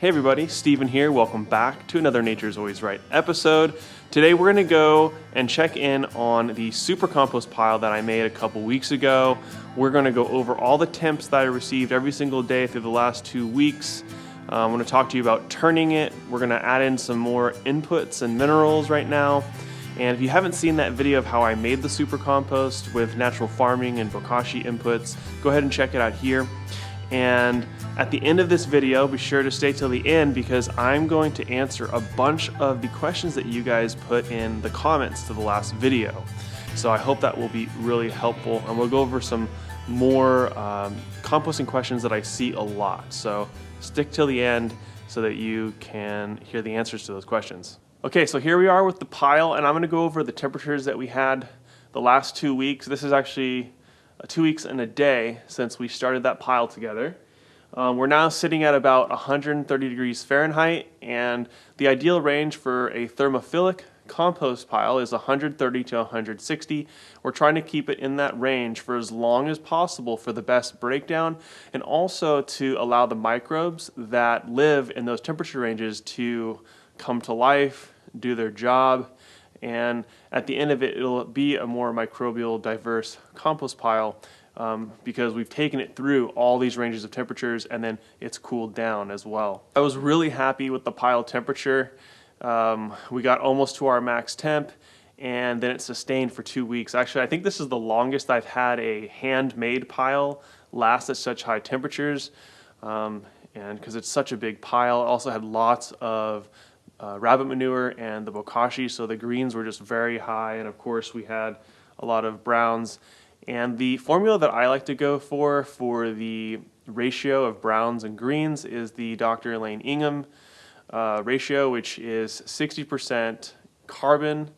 Hey everybody, Steven here. Welcome back to another Nature's Always Right episode. Today we're going to go and check in on the super compost pile that I made a couple weeks ago. We're going to go over all the temps that I received every single day through the last 2 weeks. I'm going to talk to you about turning it. We're going to add in some more inputs and minerals right now. And if you haven't seen that video of how I made the super compost with natural farming and bokashi inputs, go ahead and check it out here. And at the end of this video, be sure to stay till the end because I'm going to answer a bunch of the questions that you guys put in the comments to the last video. So I hope that will be really helpful, and we'll go over some more composting questions that I see a lot. So stick till the end so that you can hear the answers to those questions. Okay, so here we are with the pile, and I'm going to go over the temperatures that we had the last 2 weeks. This is actually 2 weeks and a day since we started that pile together. We're now sitting at about 130 degrees Fahrenheit, and the ideal range for a thermophilic compost pile is 130 to 160. We're trying to keep it in that range for as long as possible for the best breakdown, and also to allow the microbes that live in those temperature ranges to come to life, do their job, and at the end of it, it'll be a more microbial, diverse compost pile because we've taken it through all these ranges of temperatures and then it's cooled down as well. I was really happy with the pile temperature. We got almost to our max temp, and then it sustained for 2 weeks. Actually, I think this is the longest I've had a handmade pile last at such high temperatures, and because it's such a big pile. It also had lots of rabbit manure and the bokashi, so the greens were just very high, and of course we had a lot of browns. And the formula that I like to go for the ratio of browns and greens is the Dr. Elaine Ingham ratio, which is 60% carbon,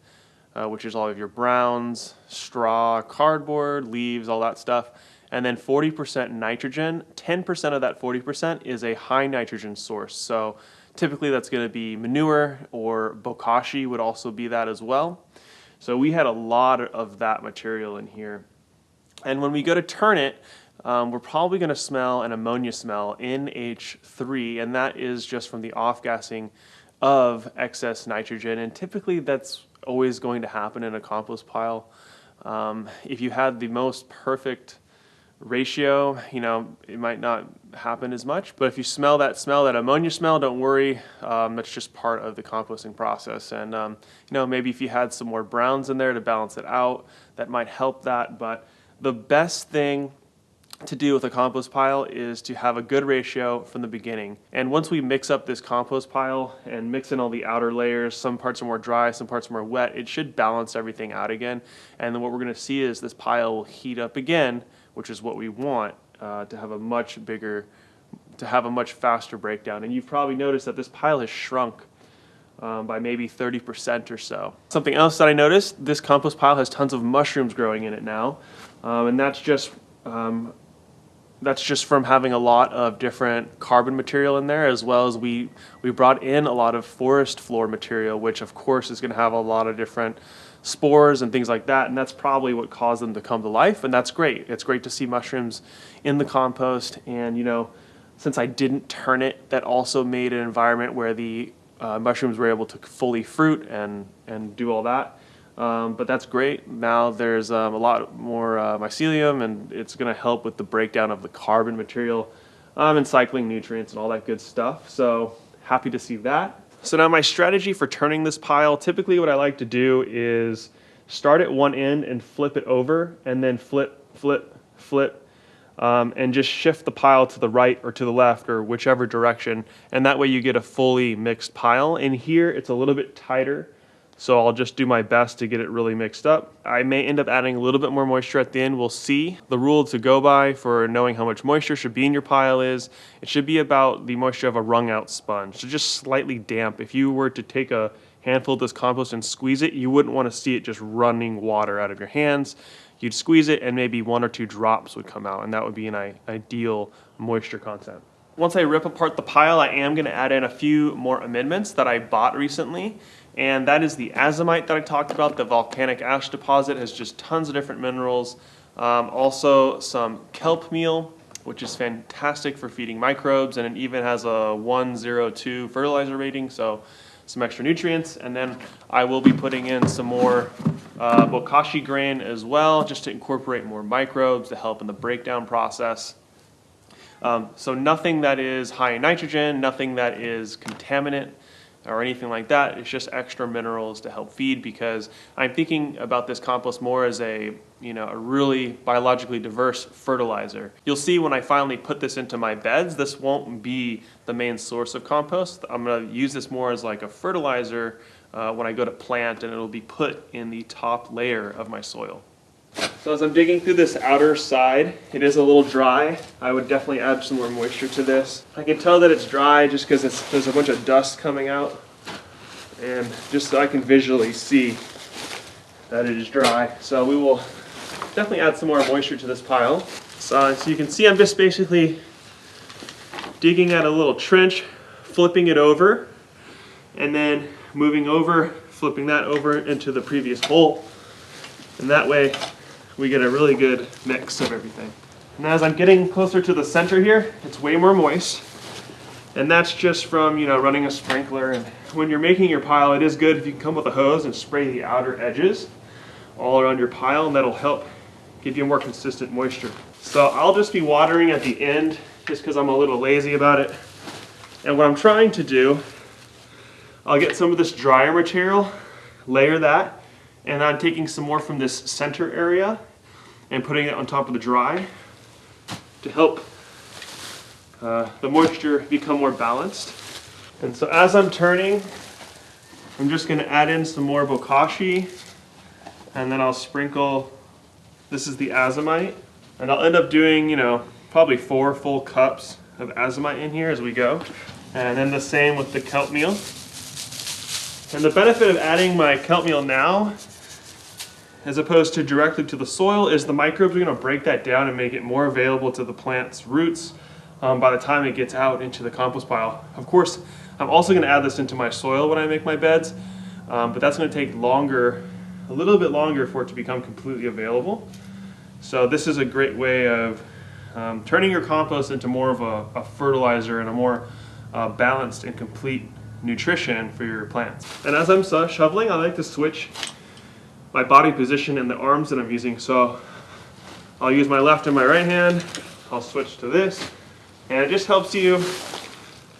which is all of your browns, straw, cardboard, leaves, all that stuff, and then 40% nitrogen. 10% of that 40% is a high nitrogen source. So typically that's going to be manure, or bokashi would also be that as well. So we had a lot of that material in here. And when we go to turn it, we're probably going to smell an ammonia smell, NH3, and that is just from the off-gassing of excess nitrogen. And typically that's always going to happen in a compost pile. If you had the most perfect ratio, it might not happen as much, but if you smell that ammonia smell, don't worry, that's just part of the composting process. And maybe if you had some more browns in there to balance it out, that might help that. But the best thing to do with a compost pile is to have a good ratio from the beginning. And once we mix up this compost pile and mix in all the outer layers, some parts are more dry, some parts are more wet, it should balance everything out again. And then what we're going to see is this pile will heat up again, which is what we want, to have a much faster breakdown. And you've probably noticed that this pile has shrunk by maybe 30% or so. Something else that I noticed, this compost pile has tons of mushrooms growing in it now, and that's just from having a lot of different carbon material in there, as well as we brought in a lot of forest floor material, which of course is going to have a lot of different spores and things like that, and that's probably what caused them to come to life, and that's great. It's great to see mushrooms in the compost, and since I didn't turn it, that also made an environment where the mushrooms were able to fully fruit and do all that. But that's great. Now there's a lot more mycelium, and it's going to help with the breakdown of the carbon material and cycling nutrients and all that good stuff. So happy to see that. So now my strategy for turning this pile, typically what I like to do is start at one end and flip it over, and then flip, and just shift the pile to the right or to the left or whichever direction, and that way you get a fully mixed pile. In here it's a little bit tighter, so I'll just do my best to get it really mixed up. I may end up adding a little bit more moisture at the end, we'll see. The rule to go by for knowing how much moisture should be in your pile is it should be about the moisture of a wrung out sponge, so just slightly damp. If you were to take a handful of this compost and squeeze it, you wouldn't want to see it just running water out of your hands. You'd squeeze it and maybe 1 or 2 drops would come out, and that would be an ideal moisture content. Once I rip apart the pile, I am going to add in a few more amendments that I bought recently, and that is the azomite that I talked about. The volcanic ash deposit has just tons of different minerals. Also some kelp meal which is fantastic for feeding microbes, and it even has a 102 fertilizer rating, so some extra nutrients. And then I will be putting in some more bokashi grain as well, just to incorporate more microbes to help in the breakdown process. So nothing that is high in nitrogen, nothing that is contaminant or anything like that. It's just extra minerals to help feed, because I'm thinking about this compost more as a really biologically diverse fertilizer. You'll see when I finally put this into my beds, this won't be the main source of compost. I'm going to use this more as like a fertilizer when I go to plant, and it'll be put in the top layer of my soil. So as I'm digging through this outer side, it is a little dry. I would definitely add some more moisture to this. I can tell that it's dry just because there's a bunch of dust coming out, and just so I can visually see that it is dry. So we will definitely add some more moisture to this pile. So you can see I'm just basically digging at a little trench, flipping it over, and then moving over, flipping that over into the previous hole. And that way we get a really good mix of everything. And as I'm getting closer to the center here, it's way more moist. And that's just from running a sprinkler. And when you're making your pile, it is good if you can come with a hose and spray the outer edges all around your pile, and that'll help give you more consistent moisture. So I'll just be watering at the end just because I'm a little lazy about it. And what I'm trying to do, I'll get some of this drier material, layer that, and I'm taking some more from this center area and putting it on top of the dry to help the moisture become more balanced. And so as I'm turning, I'm just going to add in some more bokashi, and then I'll sprinkle, this is the azomite, and I'll end up doing probably 4 full cups of azomite in here as we go. And then the same with the kelp meal. And the benefit of adding my kelp meal now, as opposed to directly to the soil, is the microbes are going to break that down and make it more available to the plant's roots by the time it gets out into the compost pile. Of course, I'm also going to add this into my soil when I make my beds, but that's going to take longer, a little bit longer for it to become completely available. So this is a great way of turning your compost into more of a fertilizer and a more balanced and complete nutrition for your plants. And as I'm shoveling, I like to switch my body position and the arms that I'm using. So I'll use my left and my right hand. I'll switch to this, and it just helps you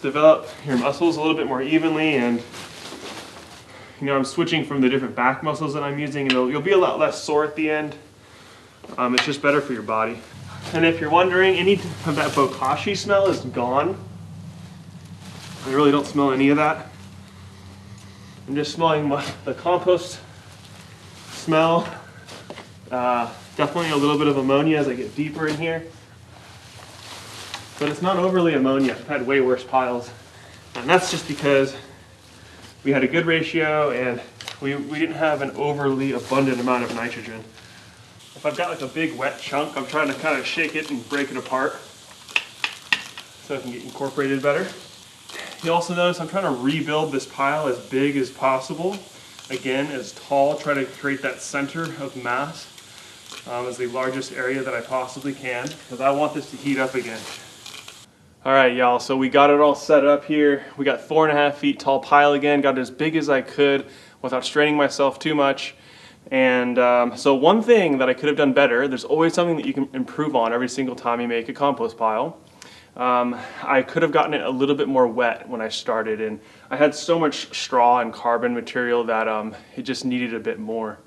develop your muscles a little bit more evenly. And I'm switching from the different back muscles that I'm using, and you'll be a lot less sore at the end. It's just better for your body. And if you're wondering, any of that bokashi smell is gone. I really don't smell any of that. I'm just smelling the compost smell. Definitely a little bit of ammonia as I get deeper in here. But it's not overly ammonia. I've had way worse piles. And that's just because we had a good ratio and we didn't have an overly abundant amount of nitrogen. If I've got like a big wet chunk, I'm trying to kind of shake it and break it apart so it can get incorporated better. You also notice I'm trying to rebuild this pile as big as possible. Again, as tall, try to create that center of mass as the largest area that I possibly can, because I want this to heat up again. All right, y'all, so we got it all set up here. We got 4.5 feet tall pile again, got it as big as I could without straining myself too much. And so one thing that I could have done better, there's always something that you can improve on every single time you make a compost pile. I could have gotten it a little bit more wet when I started, and I had so much straw and carbon material that it just needed a bit more.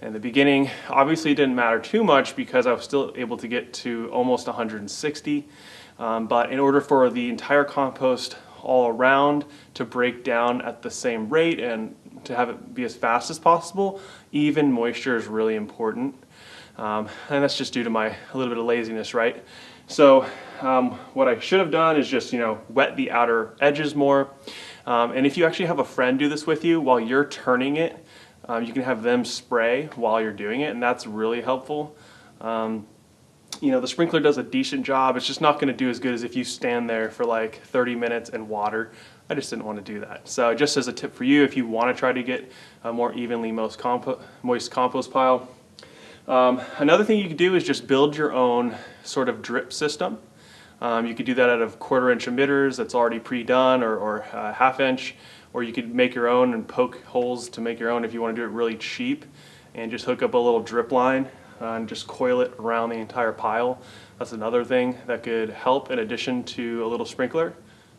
In the beginning, obviously it didn't matter too much because I was still able to get to almost 160, but in order for the entire compost all around to break down at the same rate and to have it be as fast as possible, even moisture is really important. And that's just due to a little bit of laziness, right? So what I should have done is just, wet the outer edges more. And if you actually have a friend do this with you while you're turning it, you can have them spray while you're doing it, and that's really helpful. The sprinkler does a decent job. It's just not going to do as good as if you stand there for like 30 minutes and water. I just didn't want to do that. So just as a tip for you, if you want to try to get a more evenly moist compost pile, another thing you can do is just build your own sort of drip system. You could do that out of 1/4-inch emitters that's already pre-done, or 1/2 inch, or you could make your own and poke holes to make your own if you want to do it really cheap, and just hook up a little drip line and just coil it around the entire pile. That's another thing that could help in addition to a little sprinkler.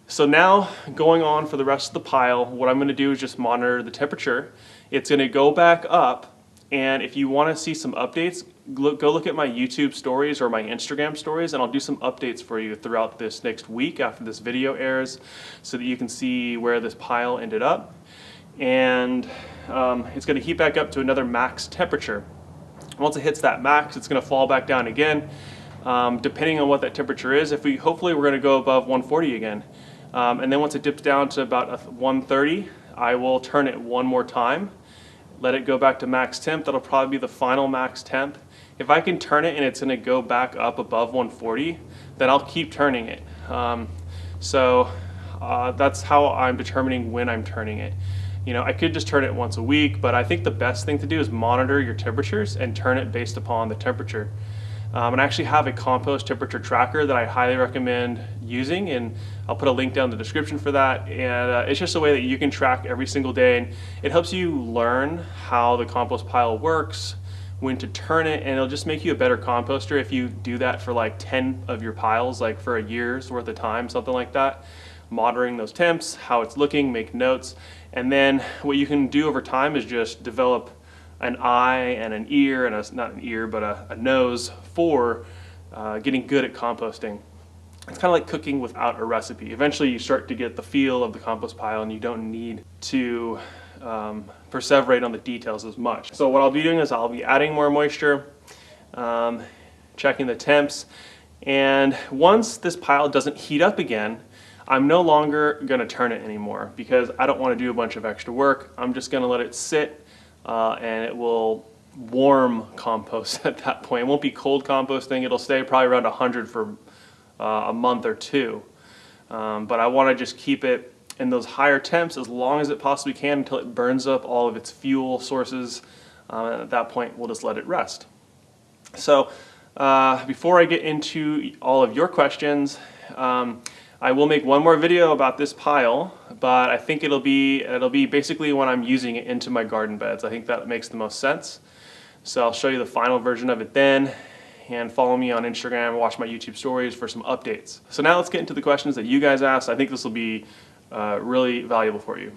So now, going on for the rest of the pile, what I'm going to do is just monitor the temperature. It's going to go back up, and if you want to see some updates, go look at my YouTube stories or my Instagram stories, and I'll do some updates for you throughout this next week after this video airs, so that you can see where this pile ended up. And it's going to heat back up to another max temperature. Once it hits that max, it's going to fall back down again, depending on what that temperature is. Hopefully we're going to go above 140 again. And then once it dips down to about 130, I will turn it one more time, let it go back to max temp. That'll probably be the final max temp. If I can turn it and it's going to go back up above 140, then I'll keep turning it. That's how I'm determining when I'm turning it. I could just turn it once a week, but I think the best thing to do is monitor your temperatures and turn it based upon the temperature. And I actually have a compost temperature tracker that I highly recommend using, and I'll put a link down in the description for that. And it's just a way that you can track every single day, and it helps you learn how the compost pile works, when to turn it, and it'll just make you a better composter if you do that for like 10 of your piles, like for a year's worth of time, something like that. Monitoring those temps, how it's looking, make notes, and then what you can do over time is just develop an eye and an ear, and not an ear, but a nose for getting good at composting. It's kind of like cooking without a recipe. Eventually you start to get the feel of the compost pile, and you don't need to perseverate on the details as much. So what I'll be doing is I'll be adding more moisture, checking the temps, and once this pile doesn't heat up again, I'm no longer going to turn it anymore, because I don't want to do a bunch of extra work. I'm just going to let it sit, and it will warm compost at that point. It won't be cold composting. It'll stay probably around 100 for a month or two. But I want to just keep it in those higher temps as long as it possibly can until it burns up all of its fuel sources. And at that point, we'll just let it rest. So before I get into all of your questions, I will make one more video about this pile, but I think it'll be basically when I'm using it into my garden beds. I think that makes the most sense. So I'll show you the final version of it then, and follow me on Instagram, watch my YouTube stories for some updates. So now let's get into the questions that you guys asked. I think this will be really valuable for you.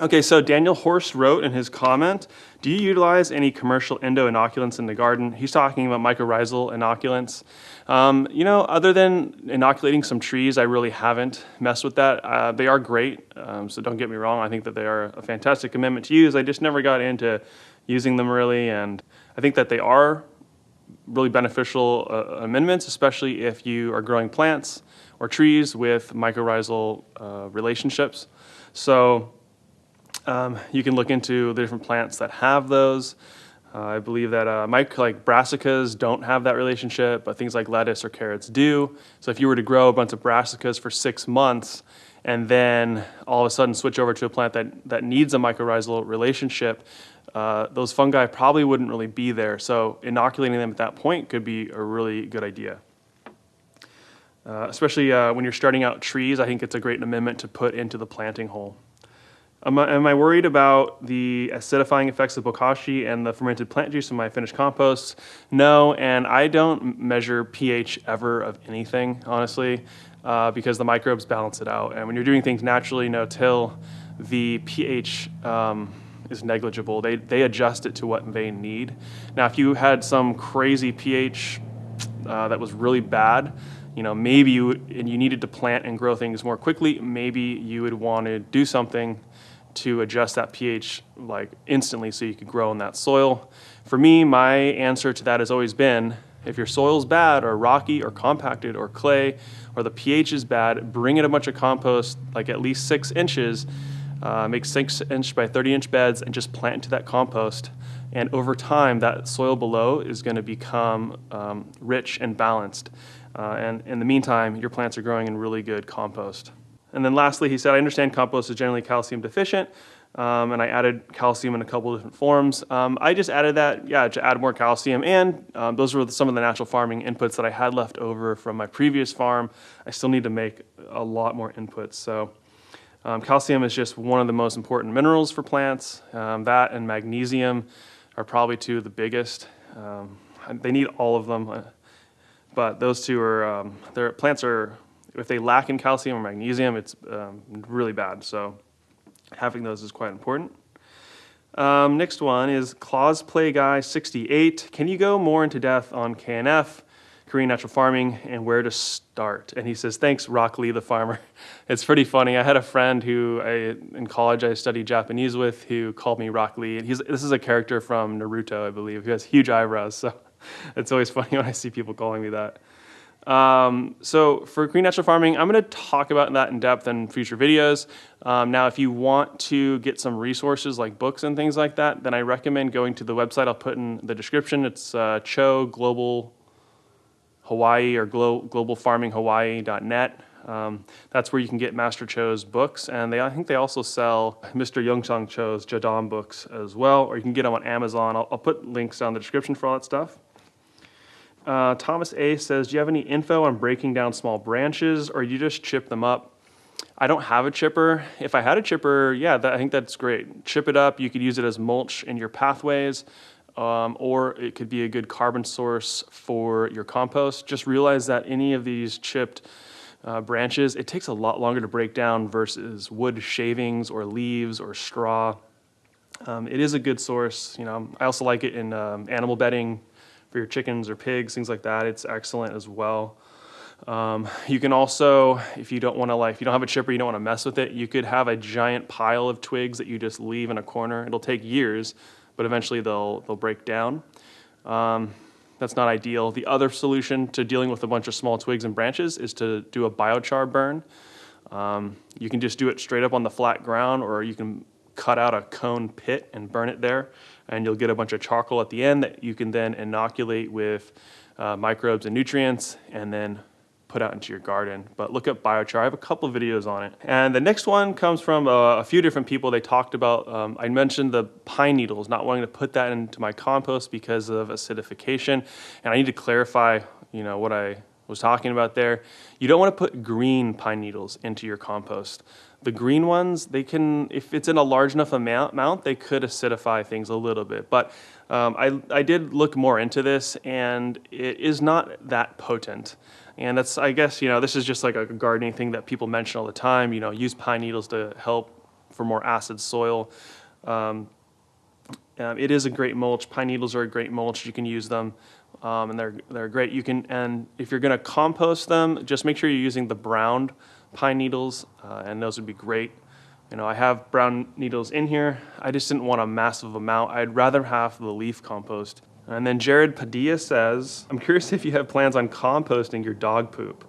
Okay, so Daniel Horst wrote in his comment, do you utilize any commercial endo-inoculants in the garden? He's talking about mycorrhizal inoculants. Other than inoculating some trees, I really haven't messed with that. They are great, so don't get me wrong. I think that they are a fantastic amendment to use. I just never got into using them really, and I think that they are really beneficial amendments, especially if you are growing plants or trees with mycorrhizal relationships. So you can look into the different plants that have those. I believe that like brassicas don't have that relationship, but things like lettuce or carrots do. So if you were to grow a bunch of brassicas for 6 months and then all of a sudden switch over to a plant that needs a mycorrhizal relationship, those fungi probably wouldn't really be there. So inoculating them at that point could be a really good idea. Especially when you're starting out trees, I think it's a great amendment to put into the planting hole. Am I worried about the acidifying effects of bokashi and the fermented plant juice in my finished compost? No, and I don't measure pH ever of anything, honestly, because the microbes balance it out. And when you're doing things naturally, no-till, the pH is negligible. They adjust it to what they need. Now, if you had some crazy pH that was really bad, maybe you needed to plant and grow things more quickly, maybe you would want to do something to adjust that pH like instantly so you could grow in that soil. For me, my answer to that has always been, if your soil's bad or rocky or compacted or clay or the pH is bad, bring in a bunch of compost, like at least 6 inches, make 6-inch by 30-inch beds and just plant into that compost. And over time, that soil below is going to become rich and balanced. And in the meantime, your plants are growing in really good compost. And then lastly, he said, I understand compost is generally calcium deficient, and I added calcium in a couple of different forms. I just added that, to add more calcium, and those were some of the natural farming inputs that I had left over from my previous farm. I still need to make a lot more inputs. So calcium is just one of the most important minerals for plants. That and magnesium are probably two of the biggest. They need all of them, but those two are, their plants are, if they lack in calcium or magnesium, it's really bad. So having those is quite important. Next one is Claus Play Guy 68. Can you go more into depth on KNF, Korean natural farming, and where to start? And he says, thanks, Rock Lee the farmer. It's pretty funny. I had a friend who in college I studied Japanese with who called me Rock Lee. And this is a character from Naruto, I believe, who has huge eyebrows. So it's always funny when I see people calling me that. So for Korean natural farming, I'm going to talk about that in depth in future videos. Now, if you want to get some resources like books and things like that, then I recommend going to the website I'll put in the description. It's Cho Global Hawaii or globalfarminghawaii.net. That's where you can get Master Cho's books, and I think they also sell Mr. Youngsang Cho's Jadam books as well, or you can get them on Amazon. I'll put links down in the description for all that stuff. Thomas A says, do you have any info on breaking down small branches, or you just chip them up? I don't have a chipper. If I had a chipper, I think that's great. Chip it up. You could use it as mulch in your pathways, or it could be a good carbon source for your compost. Just realize that any of these chipped branches, it takes a lot longer to break down versus wood shavings or leaves or straw. It is a good source. I also like it in animal bedding for your chickens or pigs, things like that. It's excellent as well. You can also, if you don't have a chipper, you don't want to mess with it, you could have a giant pile of twigs that you just leave in a corner. It'll take years, but eventually they'll break down. That's not ideal. The other solution to dealing with a bunch of small twigs and branches is to do a biochar burn. You can just do it straight up on the flat ground, or you can cut out a cone pit and burn it there, and you'll get a bunch of charcoal at the end that you can then inoculate with microbes and nutrients and then put out into your garden. But look up biochar. I have a couple of videos on it. And the next one comes from a few different people. They talked about, I mentioned the pine needles, not wanting to put that into my compost because of acidification. And I need to clarify, what I was talking about there. You don't want to put green pine needles into your compost. The green ones, they can, if it's in a large enough amount, they could acidify things a little bit. But I did look more into this, and it is not that potent. And that's, I guess, this is just like a gardening thing that people mention all the time. Use pine needles to help for more acid soil. It is a great mulch. Pine needles are a great mulch. You can use them, and they're great. And if you're going to compost them, just make sure you're using the browned pine needles, and those would be great. I have brown needles in here. I just didn't want a massive amount. I'd rather have the leaf compost. And then Jared Padilla says, I'm curious if you have plans on composting your dog poop.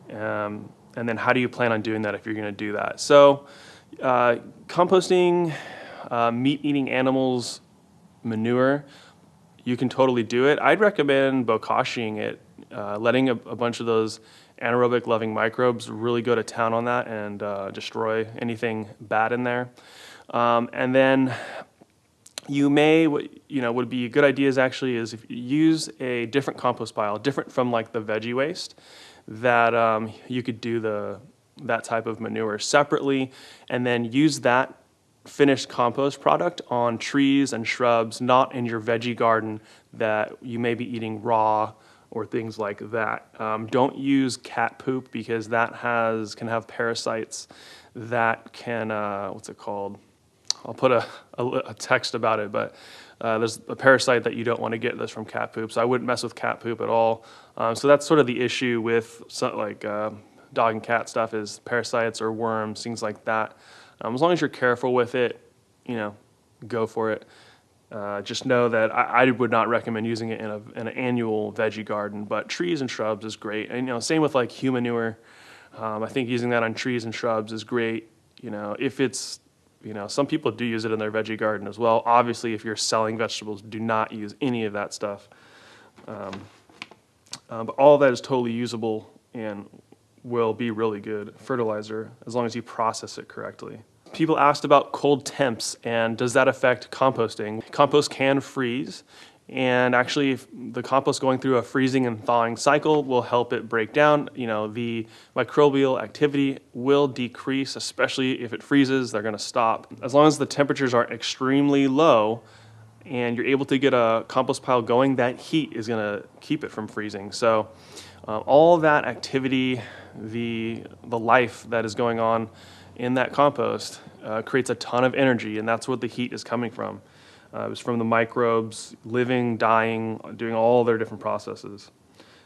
And then how do you plan on doing that if you're going to do that? So composting meat-eating animals' manure, you can totally do it. I'd recommend bokashing it, letting a bunch of those anaerobic loving microbes really go to town on that and destroy anything bad in there. And then you may, would be good ideas actually is if you use a different compost pile, different from like the veggie waste, that you could do that type of manure separately, and then use that finished compost product on trees and shrubs, not in your veggie garden that you may be eating raw or things like that. Don't use cat poop because that can have parasites that can, what's it called? I'll put a text about it, but there's a parasite that you don't want to get that's from cat poop, so I wouldn't mess with cat poop at all. So that's sort of the issue with dog and cat stuff is parasites or worms, things like that. As long as you're careful with it, go for it. Just know that I would not recommend using it in an annual veggie garden, but trees and shrubs is great. And same with like human manure. I think using that on trees and shrubs is great. If it's, some people do use it in their veggie garden as well. Obviously, if you're selling vegetables, do not use any of that stuff. But all of that is totally usable and will be really good fertilizer as long as you process it correctly. People asked about cold temps and does that affect composting? Compost can freeze, and actually the compost going through a freezing and thawing cycle will help it break down. The microbial activity will decrease, especially if it freezes, they're gonna stop. As long as the temperatures are extremely low and you're able to get a compost pile going, that heat is gonna keep it from freezing. So all that activity, the life that is going on in that compost creates a ton of energy, and that's what the heat is coming from. It was from the microbes living, dying, doing all their different processes.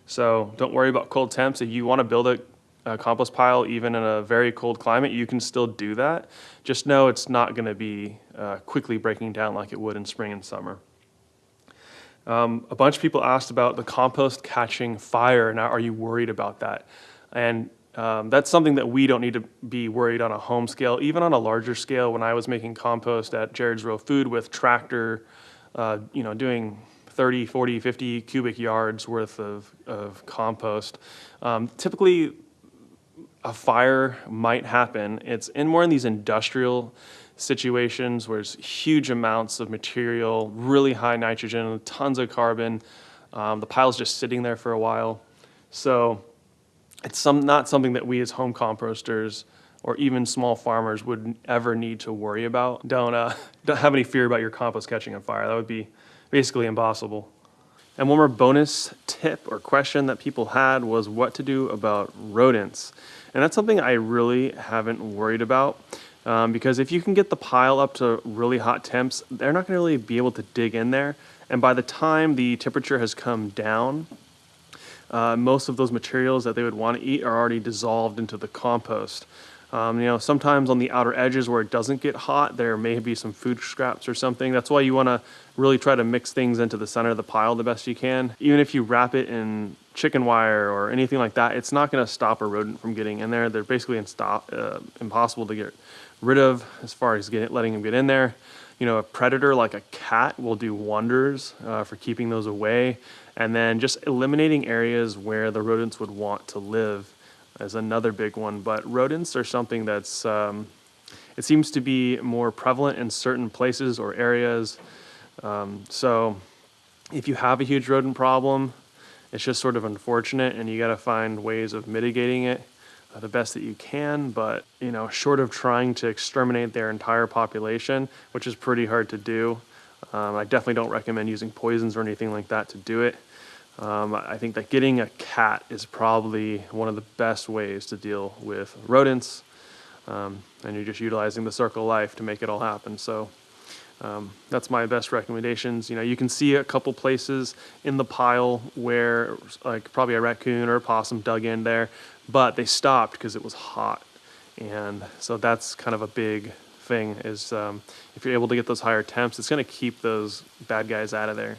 So don't worry about cold temps. If you want to build a compost pile even in a very cold climate, you can still do that. Just know it's not going to be quickly breaking down like it would in spring and summer. A bunch of people asked about the compost catching fire. Now, are you worried about that? And that's something that we don't need to be worried on a home scale. Even on a larger scale, when I was making compost at Jared's Real Food with tractor, doing 30, 40, 50 cubic yards worth of compost, typically a fire might happen. It's more in these industrial situations where there's huge amounts of material, really high nitrogen, tons of carbon. The pile's just sitting there for a while. So it's not something that we as home composters or even small farmers would ever need to worry about. Don't have any fear about your compost catching on fire. That would be basically impossible. And one more bonus tip or question that people had was what to do about rodents. And that's something I really haven't worried about because if you can get the pile up to really hot temps, they're not going to really be able to dig in there. And by the time the temperature has come down, most of those materials that they would want to eat are already dissolved into the compost. Sometimes on the outer edges where it doesn't get hot, there may be some food scraps or something. That's why you want to really try to mix things into the center of the pile the best you can. Even if you wrap it in chicken wire or anything like that, it's not going to stop a rodent from getting in there. They're basically impossible to get rid of as far as letting them get in there. A predator like a cat will do wonders for keeping those away. And then just eliminating areas where the rodents would want to live is another big one. But rodents are something that's, it seems to be more prevalent in certain places or areas. So if you have a huge rodent problem, it's just sort of unfortunate and you got to find ways of mitigating it the best that you can. But, short of trying to exterminate their entire population, which is pretty hard to do, I definitely don't recommend using poisons or anything like that to do it. I think that getting a cat is probably one of the best ways to deal with rodents, and you're just utilizing the circle of life to make it all happen. So that's my best recommendations. You can see a couple places in the pile where like probably a raccoon or a possum dug in there, but they stopped because it was hot. And so that's kind of a big thing is if you're able to get those higher temps, it's going to keep those bad guys out of there.